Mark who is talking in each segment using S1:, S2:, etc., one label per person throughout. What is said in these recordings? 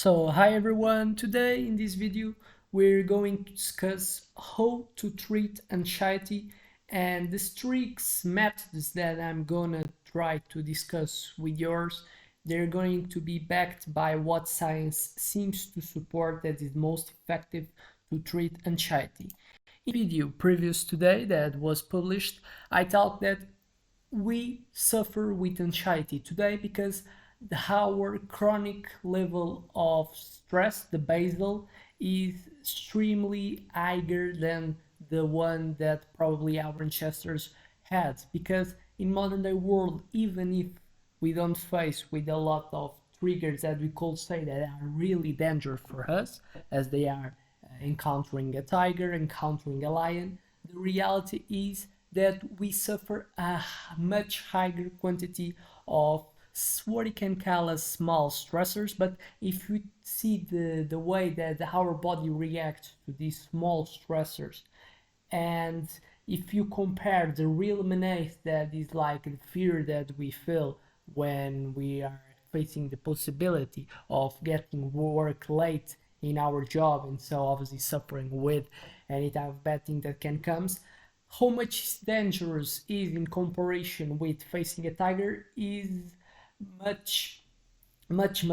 S1: Hi everyone, today in this video we're going to discuss how to treat anxiety, and the strict methods that I'm gonna try to discuss with yours, they're going to be backed by what science seems to support that is most effective to treat anxiety. In the video previous today that was published, I thought that we suffer with anxiety today because our chronic level of stress, the basal, is extremely higher than the one that probably our ancestors had. Because in modern day world, even if we don't face with a lot of triggers that we could say that are really dangerous for us, as they are encountering a tiger, encountering a lion, the reality is that we suffer a much higher quantity of what you can call as small stressors. But if you see the way that our body reacts to these small stressors, and if you compare the real menace that is like the fear that we feel when we are facing the possibility of getting work late in our job, and so obviously suffering with any type of bad thing that can comes, how much dangerous is in comparison with facing a tiger is much much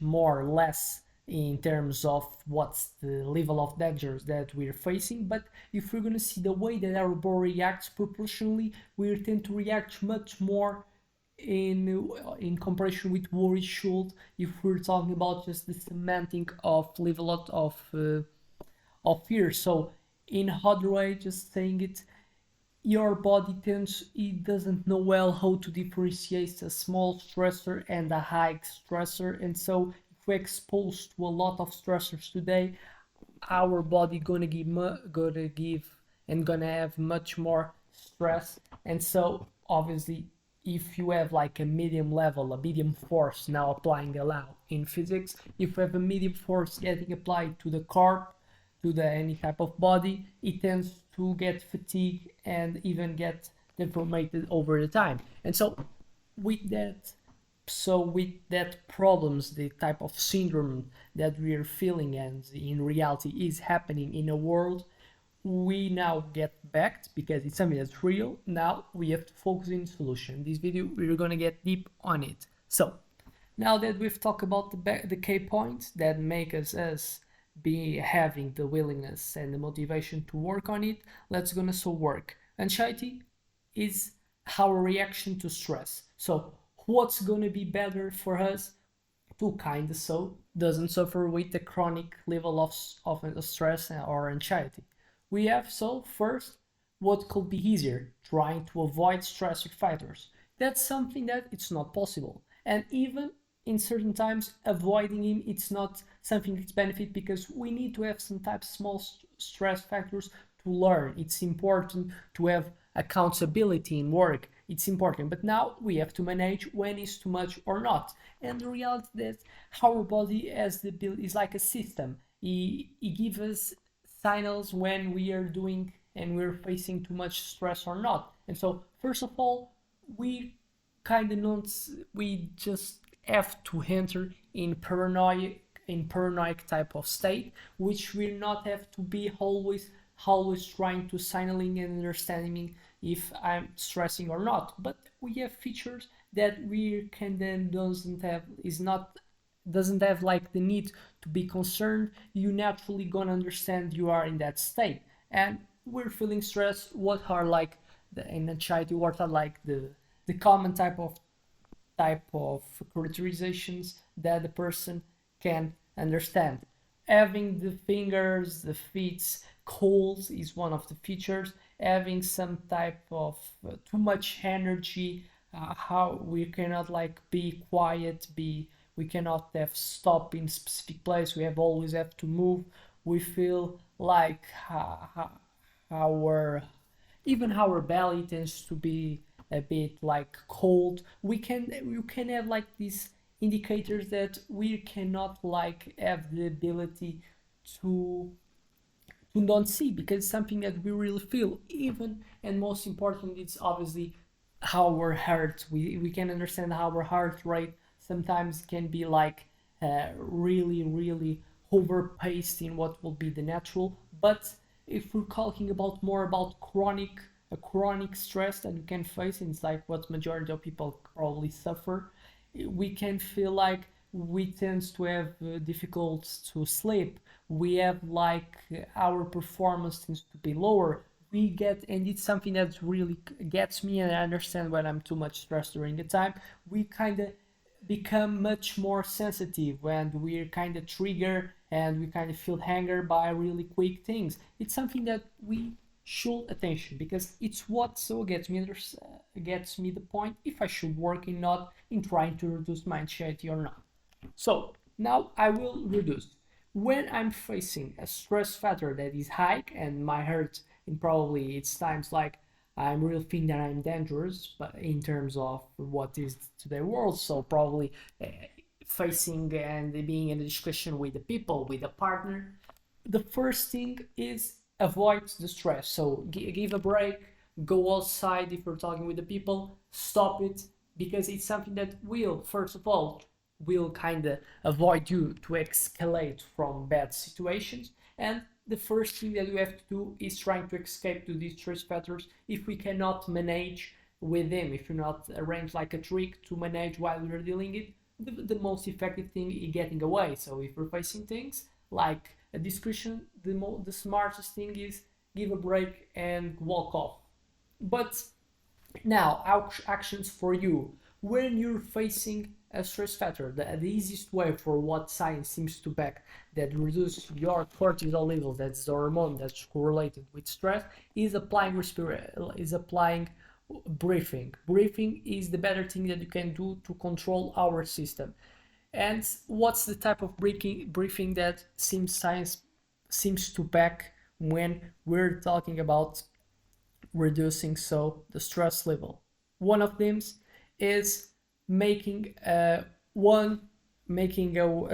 S1: more less in terms of what's the level of dangers that we're facing. But if we're going to see the way that our body reacts proportionally, we tend to react much more in comparison with what we should if we're talking about just the semantic of level of fear. So in other way, just saying it, your body tends, it doesn't know well how to differentiate a small stressor and a high stressor, and so if we're exposed to a lot of stressors today, our body gonna give and gonna have much more stress. And so obviously, if you have like a medium level, a medium force, now applying a law in physics, if you have a medium force getting applied to the carp, to the any type of body, it tends to get fatigued and even get deformated over the time. And so with that, with that problems, the type of syndrome that we are feeling and in reality is happening in a world, we now get backed because it's something that's real. Now we have to focus in solution. In this video we're gonna get deep on it. So now that we've talked about the key points that make us be having the willingness and the motivation to work on it, let's gonna work. Anxiety is our reaction to stress. So what's gonna be better for us to kind of doesn't suffer with the chronic level of stress or anxiety. We have first, what could be easier, trying to avoid stressor factors. That's something that it's not possible, and even in certain times avoiding him, it's not something that's benefit, because we need to have some type of small stress factors to learn. It's important to have accountability in work. It's important, but now we have to manage when it's too much or not. And the reality that our body has the ability is like a system. He gives us signals when we are doing and we're facing too much stress or not. And so first of all, we kind of not, we just have to enter in paranoid type of state, which will not have to be always trying to signaling and understanding if I'm stressing or not. But we have features that we can then doesn't have like the need to be concerned. You naturally gonna understand you are in that state, and we're feeling stress. What are like the anxiety? What are like the common type of characterizations that the person can understand? Having the fingers, the feet cold is one of the features. Having some type of too much energy, how we cannot like be quiet, we cannot have stop in specific place. We have always have to move. We feel like our even our belly tends to be a bit like cold. You can have like these indicators that we cannot like have the ability to don't see, because it's something that we really feel. Even, and most important, it's obviously our heart. We can understand how our heart rate sometimes can be like really overpaced in what will be the natural. But if we're talking about more about a chronic stress that you can face, and it's like what majority of people probably suffer, we can feel like we tend to have difficult to sleep. We have like our performance tends to be lower. We get, and it's something that really gets me, and I understand when I'm too much stressed during the time. We kind of become much more sensitive and we're kind of triggered and we kind of feel anger by really quick things. It's something that we should attention because it's what so gets me the point if I should work in not in trying to reduce my anxiety or not. So now I will reduce. When I'm facing a stress factor that is high and my heart, and probably it's times like I'm really think that I'm dangerous, but in terms of what is today world, so probably facing and being in a discussion with the people, with a partner, the first thing is avoid the stress. So give a break, go outside if you're talking with the people, stop it because it's something that will, first of all, will kind of avoid you to escalate from bad situations. And the first thing that we have to do is trying to escape to these stress factors if we cannot manage with them, if you not arrange like a trick to manage while you're dealing it, the most effective thing is getting away. So if we're facing things like a discussion, the smartest thing is give a break and walk off. But now, actions for you. When you're facing a stress factor, the easiest way for what science seems to back that reduce your cortisol level, that's the hormone that's correlated with stress, is applying breathing. Breathing is the better thing that you can do to control our system. And what's the type of breathing that science seems to back when we're talking about reducing so the stress level? One of them is making a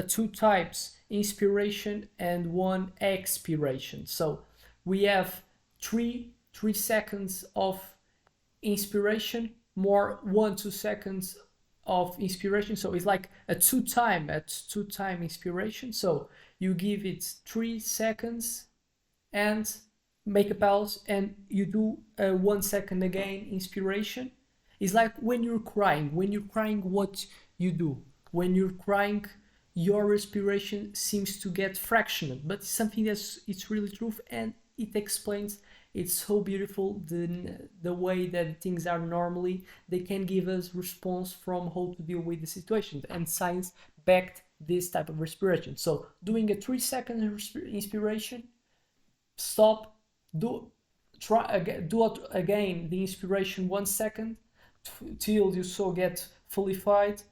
S1: two types inspiration and one expiration. So we have three seconds of inspiration more 1-2 seconds of inspiration, so it's like a two time inspiration. So you give it 3 seconds and make a pause and you do a 1 second again inspiration. It's like when you're crying what you do when you're crying, your respiration seems to get fractioned, but it's something that's it's really true, and it explains, it's so beautiful the way that things are normally. They can give us response from how to deal with the situation, and science backed this type of respiration. So doing a 3 second inspiration, stop, do again the inspiration 1 second till you so get fully filled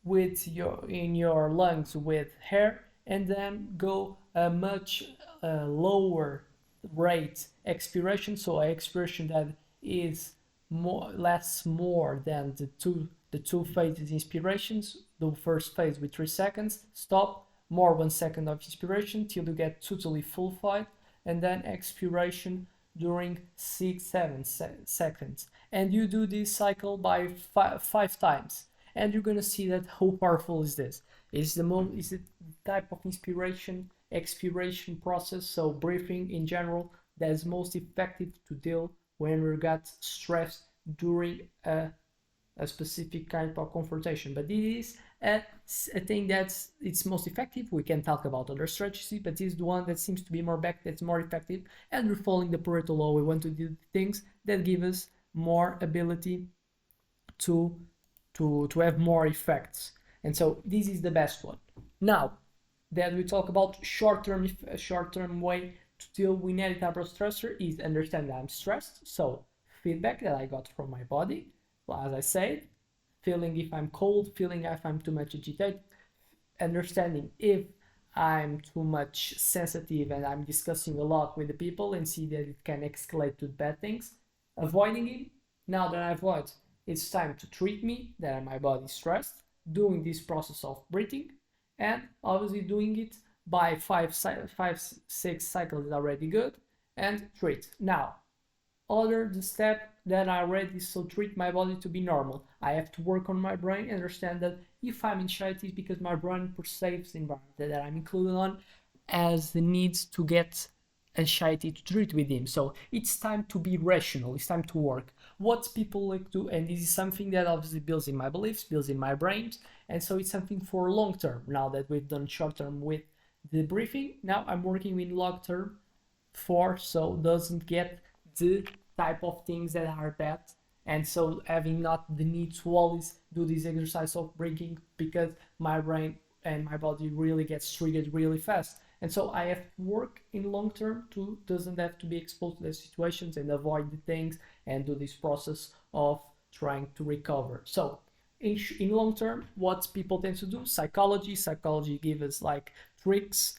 S1: with your lungs with air, and then go a much lower rate expiration, so an expiration that is lasts more than the two phases inspirations. The first phase with 3 seconds, stop, more 1 second of inspiration till you get totally full flight, and then expiration during 6-7 seconds, and you do this cycle by five times, and you're gonna see that how powerful is this. Is the type of inspiration expiration process, so breathing in general, that is most effective to deal when we got stressed during a specific kind of confrontation. But this is a thing that's it's most effective. We can talk about other strategies, but this is the one that seems to be more back, that's more effective, and we're following the Pareto law. We want to do things that give us more ability to have more effects, and so this is the best one. Now that we talk about short-term way to deal with any type of stressor is understand that I'm stressed, so feedback that I got from my body, as I said, feeling if I'm cold, feeling if I'm too much agitated, understanding if I'm too much sensitive and I'm discussing a lot with the people and see that it can escalate to bad things, avoiding it. Now that I avoid, it's time to treat me, that my body is stressed, doing this process of breathing, and obviously doing it by 5-6 cycles is already good, and treat. Now, other the step that I read is so treat my body to be normal. I have to work on my brain, understand that if I'm anxiety, it's because my brain perceives the environment that I'm included on as the needs to get anxiety to treat with him. So it's time to be rational, it's time to work. What people like to, and this is something that obviously builds in my beliefs, builds in my brains, and so it's something for long term. Now that we've done short term with the briefing, now I'm working with long term for so doesn't get the type of things that are bad, and so having not the need to always do this exercise of breaking because my brain and my body really gets triggered really fast, and so I have to work in long term to doesn't have to be exposed to the situations and avoid the things and do this process of trying to recover. So in long term, what people tend to do, psychology gives us like tricks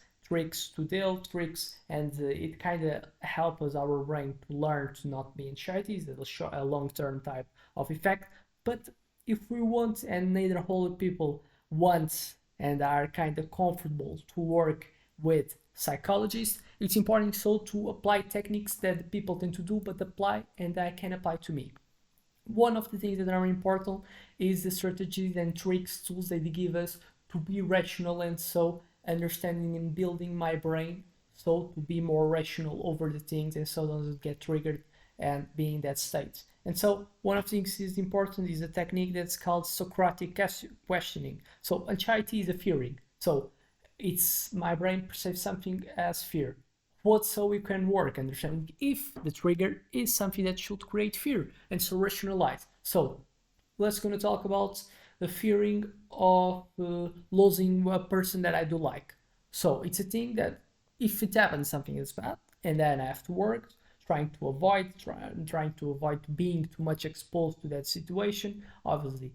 S1: to deal tricks, and it kind of helps our brain to learn to not be anxiety. It'll show a long-term type of effect. But if we want, and neither whole people want and are kind of comfortable to work with psychologists, it's important so to apply techniques that people tend to do but apply and I can apply to me. One of the things that are important is the strategies and tricks, tools that they give us to be rational, and so understanding and building my brain so to be more rational over the things and so doesn't get triggered and be in that state. And so one of the things is important is a technique that's called Socratic questioning. So anxiety is a fearing. So it's my brain perceives something as fear. What so we can work understanding if the trigger is something that should create fear and so rationalize. So let's gonna talk about the fearing of losing a person that I do like. So it's a thing that if it happens something is bad and then I have to work trying to avoid being too much exposed to that situation, obviously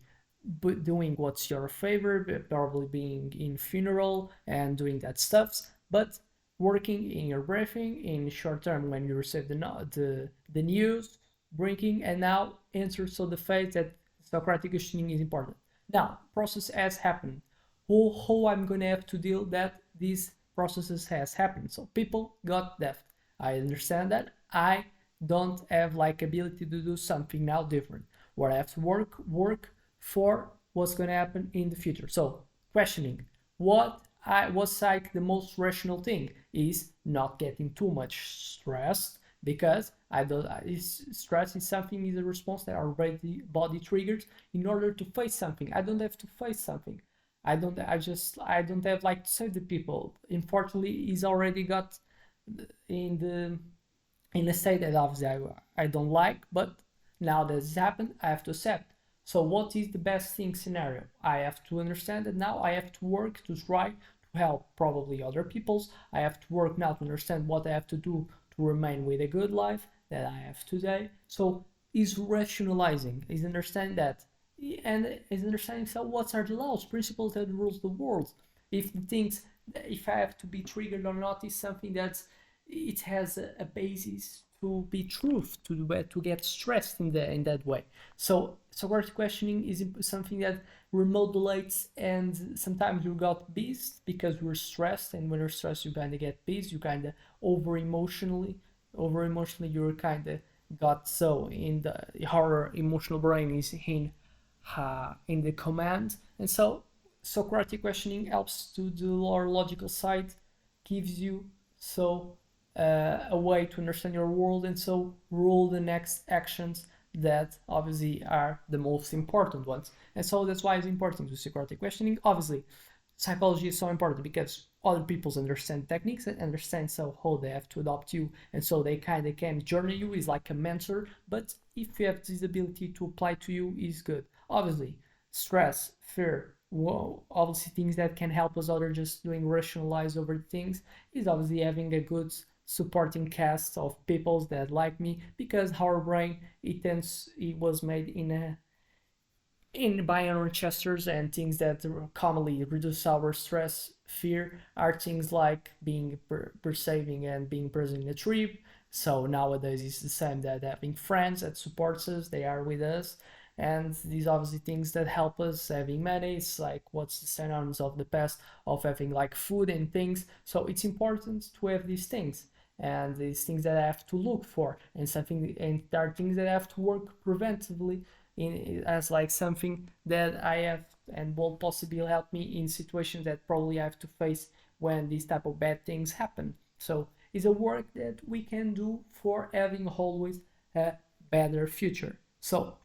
S1: but doing what's your favorite, probably being in funeral and doing that stuff, but working in your breathing in short term when you receive the news, breaking, and now answer so the fact that Socratic questioning is important. Now, process has happened. How I'm gonna have to deal that these processes has happened. So people got deaf. I understand that. I don't have like ability to do something now different. What I have to work for what's gonna happen in the future. So questioning what I was like the most rational thing is not getting too much stressed because I don't. Stress is something is a response that our body triggers in order to face something. I don't have to face something. I don't. I don't have like to save the people. Unfortunately, he's already got in the in a state that obviously I don't like. But now that it's happened, I have to accept. So what is the best thing scenario? I have to understand that now I have to work to try to help probably other people's. I have to work now to understand what I have to do to remain with a good life that I have today. So is rationalizing, is understanding that, and is understanding so what are the laws, principles that rules the world. If the things, if I have to be triggered or not, is something that it has a basis to be truth to get stressed in that way. So Socratic questioning is something that remodulates, and sometimes you got beast because you're stressed, and when you're stressed you kind of get beast, you kind of over emotionally you're kind of got so in the horror emotional brain is in the command, and so Socratic questioning helps to the more logical side, gives you so a way to understand your world and so rule the next actions that obviously are the most important ones. And so that's why it's important to Socratic questioning. Obviously, psychology is so important because other people understand techniques and understand so how they have to adopt you, and so they kind of can journey you is like a mentor. But if you have this ability to apply to you is good. Obviously, stress, fear, whoa, obviously things that can help us other just doing rationalize over things is obviously having a good supporting cast of people that like me, because our brain it was made in by our ancestors, and things that commonly reduce our stress fear are things like being perceiving and being present in a trip. So nowadays it's the same that having friends that supports us, they are with us, and these obviously things that help us having money. It's like what's the synonyms of the past of having like food and things. So it's important to have these things, and these things that I have to look for, and something, and there are things that I have to work preventively in, as like something that I have and will possibly help me in situations that probably I have to face when these type of bad things happen. So it's a work that we can do for having always a better future. So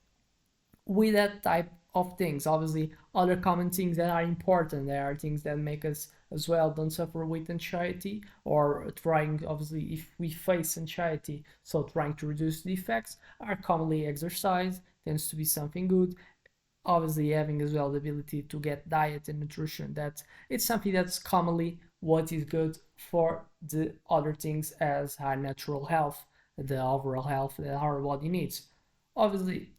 S1: with that type of things, obviously other common things that are important, there are things that make us as well don't suffer with anxiety, or trying, obviously if we face anxiety, so trying to reduce the effects are commonly exercise tends to be something good. Obviously having as well the ability to get diet and nutrition, that it's something that's commonly what is good for the other things as our natural health, the overall health that our body needs. Obviously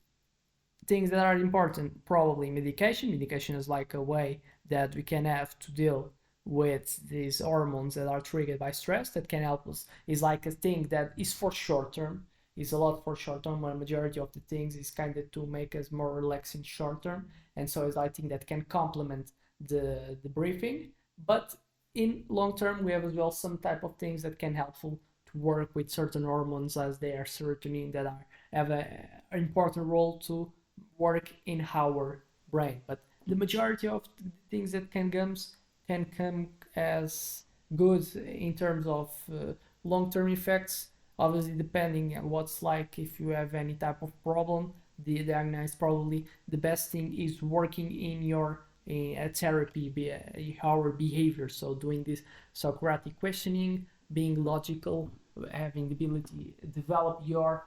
S1: things that are important, probably medication is like a way that we can have to deal with these hormones that are triggered by stress that can help us, is like a thing that is for short term, is a lot for short term, when majority of the things is kind of to make us more relaxed in short term, and so it's I think that can complement the briefing. But in long term we have as well some type of things that can helpful to work with certain hormones, as they are serotonin, that are have an important role to work in our brain. But the majority of the things that can come as good in terms of long-term effects, obviously depending on what's like, if you have any type of problem, the diagnosis, probably the best thing is working in your therapy, our behavior. So doing this Socratic questioning, being logical, having the ability to develop your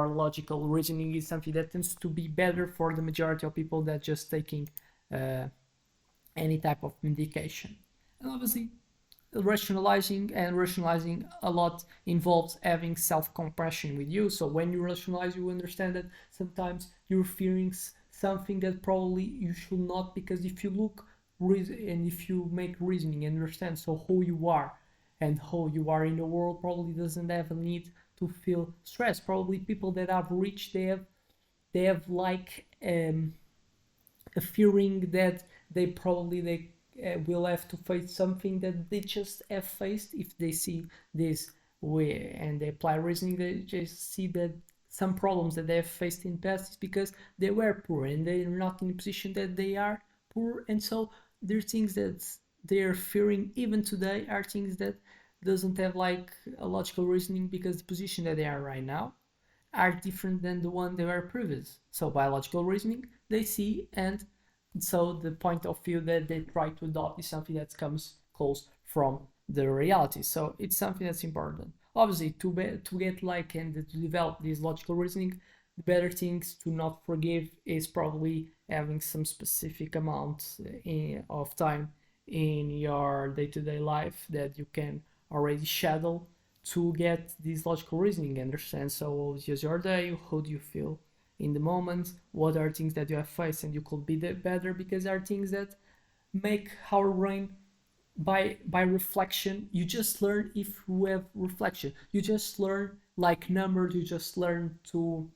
S1: logical reasoning, is something that tends to be better for the majority of people than just taking uh, any type of medication. And obviously rationalizing a lot involves having self-compassion with you. So when you rationalize, you understand that sometimes you're fearing something that probably you should not, because if you look and if you make reasoning and understand so who you are and how you are in the world, probably doesn't have a need to feel stress. Probably people that have reached, they have like a feeling that they will have to face something that they just have faced. If they see this way and they apply reasoning, they just see that some problems that they have faced in the past is because they were poor and they're not in the position that they are poor, and so there are things that they're fearing even today are things that doesn't have like a logical reasoning, because the position that they are right now are different than the one they were previous. So biological reasoning they see, and so the point of view that they try to adopt is something that comes close from the reality. So it's something that's important. Obviously, to get like and to develop this logical reasoning, the better things to not forgive is probably having some specific amount of time in your day-to-day life that you can already schedule to get this logical reasoning, understand. So what was your day, how do you feel in the moment, what are things that you have faced and you could be better, because there are things that make our brain by reflection. You just learn if you have reflection, you just learn like numbers, you just learn to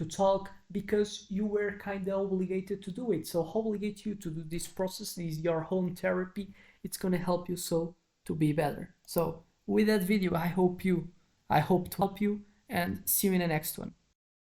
S1: talk because you were kind of obligated to do it. So obligate you to do this process is your home therapy. It's going to help you so to be better. So with that video, I hope to help you, and see you in the next one.